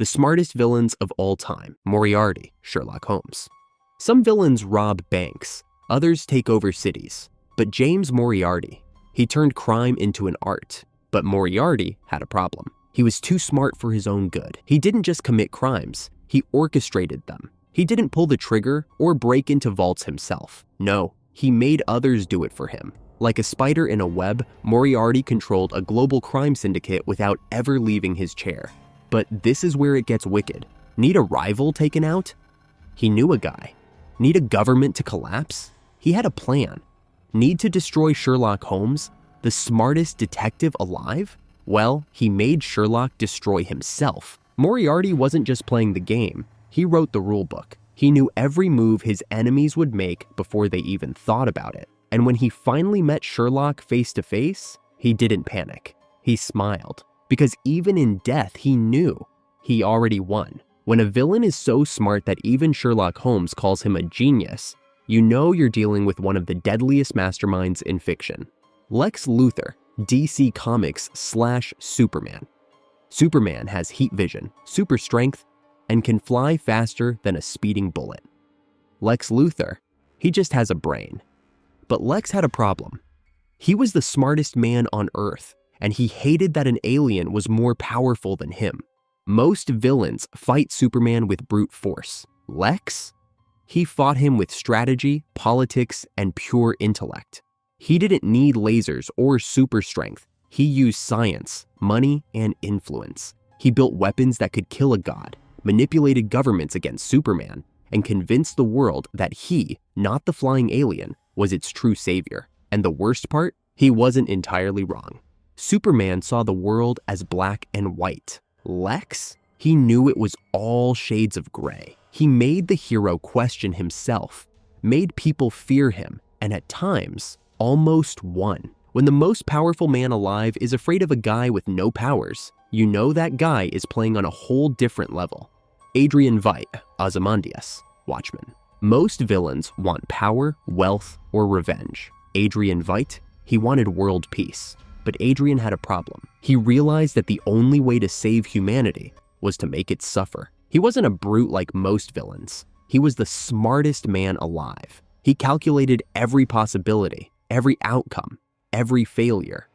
The smartest villains of all time, Moriarty, Sherlock Holmes. Some villains rob banks, others take over cities. But James Moriarty, he turned crime into an art. But Moriarty had a problem. He was too smart for his own good. He didn't just commit crimes, he orchestrated them. He didn't pull the trigger or break into vaults himself. No, he made others do it for him. Like a spider in a web, Moriarty controlled a global crime syndicate without ever leaving his chair. But this is where it gets wicked. Need a rival taken out? He knew a guy. Need a government to collapse? He had a plan. Need to destroy Sherlock Holmes, the smartest detective alive? Well, he made Sherlock destroy himself. Moriarty wasn't just playing the game, he wrote the rulebook. He knew every move his enemies would make before they even thought about it. And when he finally met Sherlock face to face, he didn't panic. He smiled. Because even in death, he knew he already won. When a villain is so smart that even Sherlock Holmes calls him a genius, you know you're dealing with one of the deadliest masterminds in fiction. Lex Luthor, DC Comics / Superman. Superman has heat vision, super strength, and can fly faster than a speeding bullet. Lex Luthor, he just has a brain. But Lex had a problem. He was the smartest man on Earth, and he hated that an alien was more powerful than him. Most villains fight Superman with brute force. Lex? He fought him with strategy, politics, and pure intellect. He didn't need lasers or super strength. He used science, money, and influence. He built weapons that could kill a god, manipulated governments against Superman, and convinced the world that he, not the flying alien, was its true savior. And the worst part? He wasn't entirely wrong. Superman saw the world as black and white. Lex? He knew it was all shades of gray. He made the hero question himself, made people fear him, and at times, almost won. When the most powerful man alive is afraid of a guy with no powers, you know that guy is playing on a whole different level. Adrian Veidt, Ozymandias, Watchmen. Most villains want power, wealth, or revenge. Adrian Veidt, he wanted world peace. But Adrian had a problem. He realized that the only way to save humanity was to make it suffer. He wasn't a brute like most villains. He was the smartest man alive. He calculated every possibility, every outcome, every failure.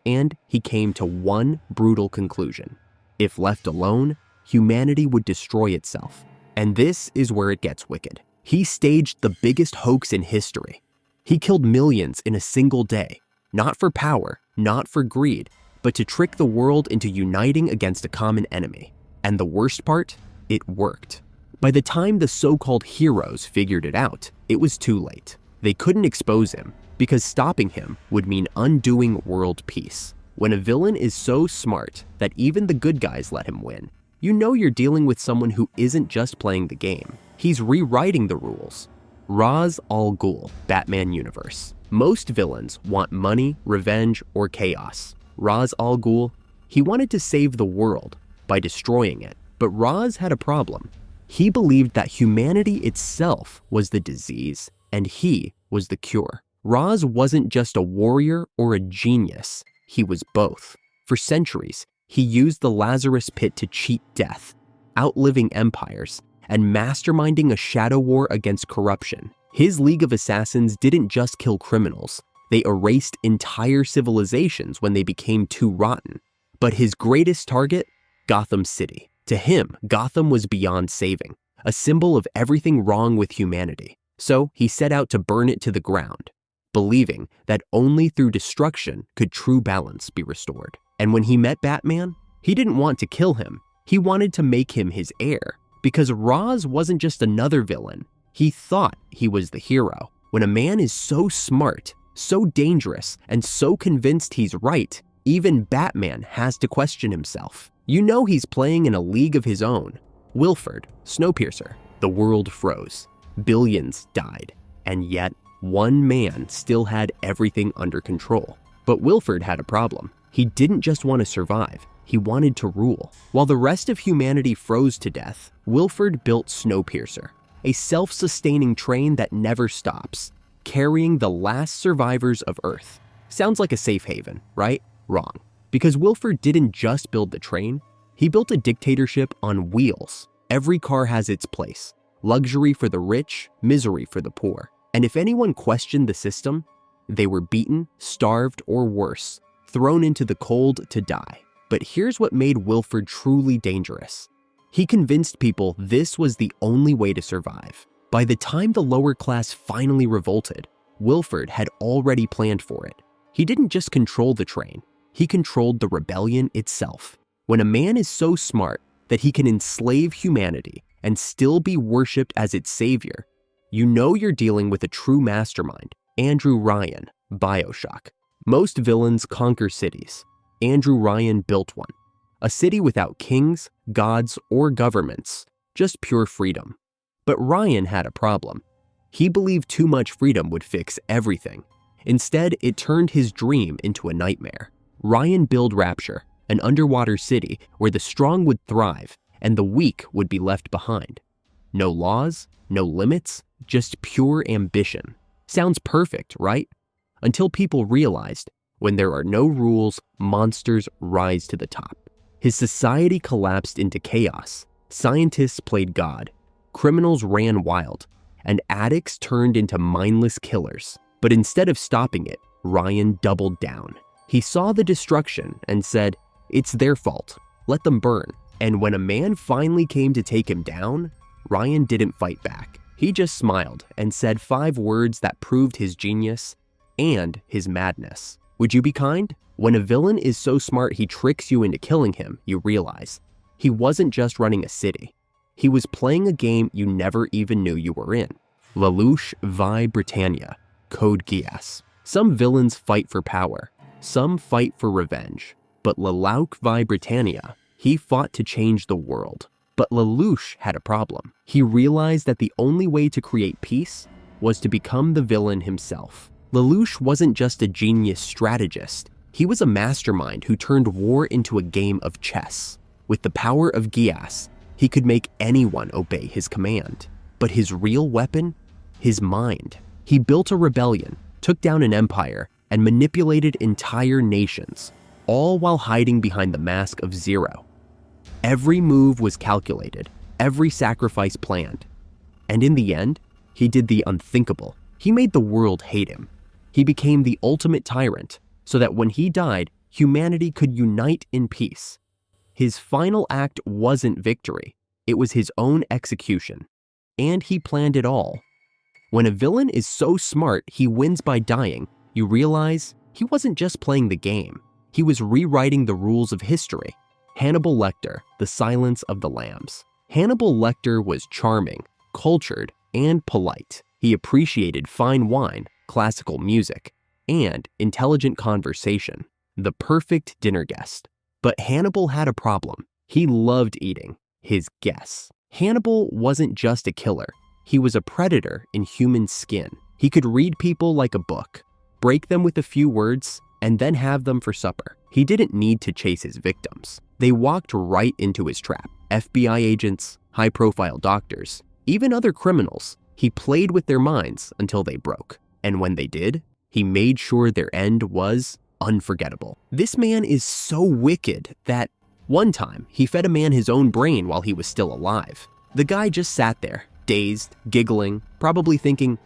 And he came to one brutal conclusion. If left alone, humanity would destroy itself. And this is where it gets wicked. He staged the biggest hoax in history. He killed millions in a single day, not for power, not for greed, but to trick the world into uniting against a common enemy. And the worst part? It worked. By the time the so-called heroes figured it out, it was too late. They couldn't expose him, because stopping him would mean undoing world peace. When a villain is so smart that even the good guys let him win, you know you're dealing with someone who isn't just playing the game. He's rewriting the rules. Ra's al Ghul, Batman Universe. Most villains want money, revenge, or chaos. Ra's al Ghul, he wanted to save the world by destroying it. But Ra's had a problem. He believed that humanity itself was the disease, and he was the cure. Ra's wasn't just a warrior or a genius. He was both. For centuries, he used the Lazarus Pit to cheat death, outliving empires, and masterminding a shadow war against corruption. His League of Assassins didn't just kill criminals. They erased entire civilizations when they became too rotten. But his greatest target? Gotham City. To him, Gotham was beyond saving, a symbol of everything wrong with humanity. So he set out to burn it to the ground, believing that only through destruction could true balance be restored. And when he met Batman, he didn't want to kill him. He wanted to make him his heir, because Ra's wasn't just another villain. He thought he was the hero. When a man is so smart, so dangerous, and so convinced he's right, even Batman has to question himself. You know he's playing in a league of his own. Wilford, Snowpiercer. The world froze. Billions died. And yet, one man still had everything under control. But Wilford had a problem. He didn't just want to survive. He wanted to rule. While the rest of humanity froze to death, Wilford built Snowpiercer, a self-sustaining train that never stops, carrying the last survivors of Earth. Sounds like a safe haven, right? Wrong. Because Wilford didn't just build the train, He built a dictatorship on wheels. Every car has its place. Luxury for the rich, misery for the poor. And if anyone questioned the system, they were beaten, starved, or worse, thrown into the cold to die. But here's what made Wilford truly dangerous. He convinced people this was the only way to survive. By the time the lower class finally revolted, Wilford had already planned for it. He didn't just control the train, he controlled the rebellion itself. When a man is so smart that he can enslave humanity and still be worshipped as its savior, you know you're dealing with a true mastermind. Andrew Ryan, BioShock. Most villains conquer cities. Andrew Ryan built one. A city without kings, gods, or governments, just pure freedom. But Ryan had a problem. He believed too much freedom would fix everything. Instead, it turned his dream into a nightmare. Ryan built Rapture, an underwater city where the strong would thrive and the weak would be left behind. No laws, no limits, just pure ambition. Sounds perfect, right? Until people realized, when there are no rules, monsters rise to the top. His society collapsed into chaos. Scientists played God. Criminals ran wild. And addicts turned into mindless killers. But instead of stopping it, Ryan doubled down. He saw the destruction and said, "It's their fault. Let them burn." And when a man finally came to take him down, Ryan didn't fight back. He just smiled and said 5 words that proved his genius and his madness. Would you be kind? When a villain is so smart he tricks you into killing him, you realize he wasn't just running a city. He was playing a game you never even knew you were in. Lelouch vi Britannia, Code Geass. Some villains fight for power. Some fight for revenge. But Lelouch vi Britannia, he fought to change the world. But Lelouch had a problem. He realized that the only way to create peace was to become the villain himself. Lelouch wasn't just a genius strategist. He was a mastermind who turned war into a game of chess. With the power of Geass, he could make anyone obey his command. But his real weapon? His mind. He built a rebellion, took down an empire, and manipulated entire nations, all while hiding behind the mask of Zero. Every move was calculated, every sacrifice planned. And in the end, he did the unthinkable. He made the world hate him. He became the ultimate tyrant, so that when he died, humanity could unite in peace. His final act wasn't victory, it was his own execution. And he planned it all. When a villain is so smart he wins by dying, you realize he wasn't just playing the game, he was rewriting the rules of history. Hannibal Lecter, The Silence of the Lambs. Hannibal Lecter was charming, cultured, and polite. He appreciated fine wine, classical music, and intelligent conversation. The perfect dinner guest. But Hannibal had a problem. He loved eating his guests. Hannibal wasn't just a killer. He was a predator in human skin. He could read people like a book, break them with a few words, and then have them for supper. He didn't need to chase his victims. They walked right into his trap. FBI agents, high-profile doctors, even other criminals. He played with their minds until they broke. And when they did, he made sure their end was unforgettable. This man is so wicked that one time he fed a man his own brain while he was still alive. The guy just sat there, dazed, giggling, probably thinking,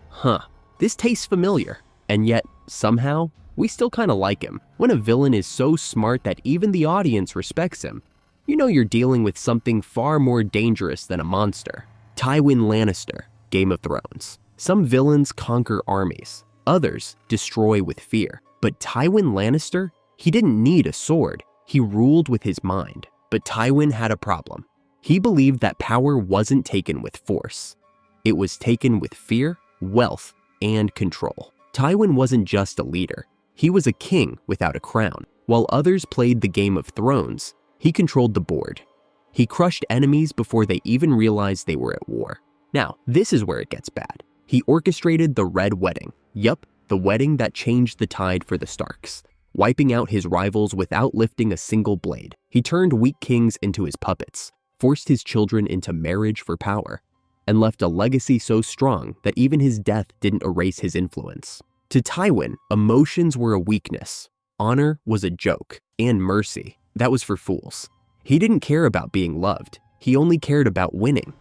this tastes familiar. And yet, somehow, we still kind of like him. When a villain is so smart that even the audience respects him, you know you're dealing with something far more dangerous than a monster. Tywin Lannister, Game of Thrones. Some villains conquer armies, others destroy with fear. But Tywin Lannister, he didn't need a sword. He ruled with his mind. But Tywin had a problem. He believed that power wasn't taken with force. It was taken with fear, wealth, and control. Tywin wasn't just a leader. He was a king without a crown. While others played the Game of Thrones, he controlled the board. He crushed enemies before they even realized they were at war. Now, this is where it gets bad. He orchestrated the Red Wedding. Yup, the wedding that changed the tide for the Starks, wiping out his rivals without lifting a single blade. He turned weak kings into his puppets, forced his children into marriage for power, and left a legacy so strong that even his death didn't erase his influence. To Tywin, emotions were a weakness, honor was a joke, and mercy, that was for fools. He didn't care about being loved. He only cared about winning.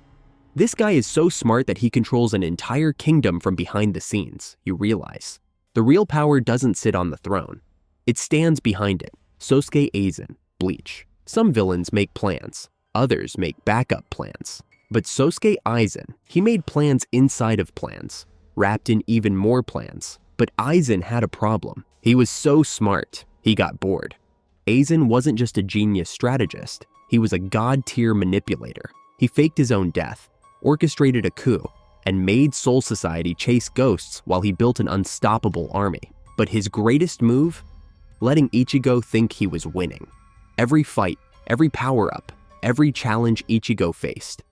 This guy is so smart that he controls an entire kingdom from behind the scenes, you realize. The real power doesn't sit on the throne. It stands behind it. Sosuke Aizen, Bleach. Some villains make plans. Others make backup plans. But Sosuke Aizen, he made plans inside of plans, wrapped in even more plans. But Aizen had a problem. He was so smart, he got bored. Aizen wasn't just a genius strategist. He was a god-tier manipulator. He faked his own death, orchestrated a coup, and made Soul Society chase ghosts while he built an unstoppable army. But his greatest move? Letting Ichigo think he was winning. Every fight, every power-up, every challenge Ichigo faced,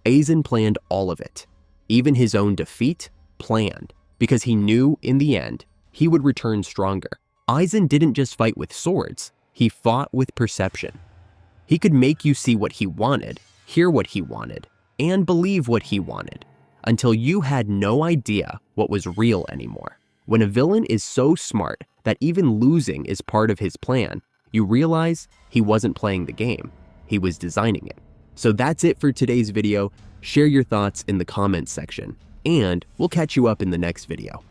Aizen planned all of it. Even his own defeat, planned, because he knew, in the end, he would return stronger. Aizen didn't just fight with swords, he fought with perception. He could make you see what he wanted, hear what he wanted, and believe what he wanted, until you had no idea what was real anymore. When a villain is so smart that even losing is part of his plan, you realize he wasn't playing the game, he was designing it. So that's it for today's video. Share your thoughts in the comments section, and we'll catch you up in the next video.